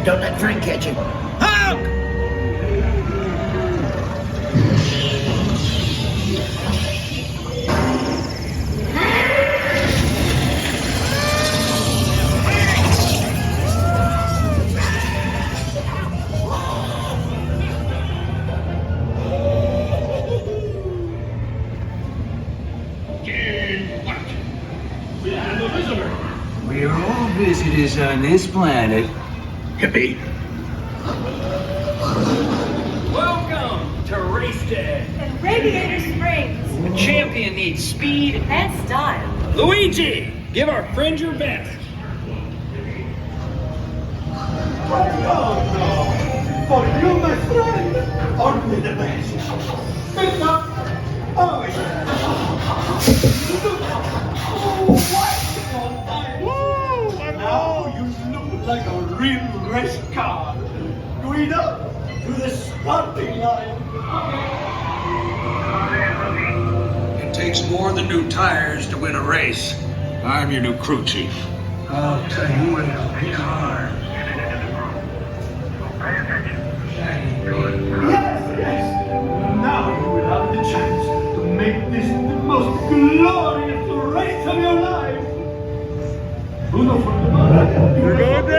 Don't let Frank catch him. Honk! We're all visitors on this planet. Yippee. Welcome to Race Day. And Radiator Springs. The champion needs speed And style. Luigi, give our friend your best. For you, my friend, only the best. Pick up. Oh, now you look like a real race car. Guido, to the starting line. It takes more than new tires to win a race. I'm your new crew chief. I'll tell you when to pick hard. Yes. Now you will have the chance to make this the most glorious race of your life. Uno for the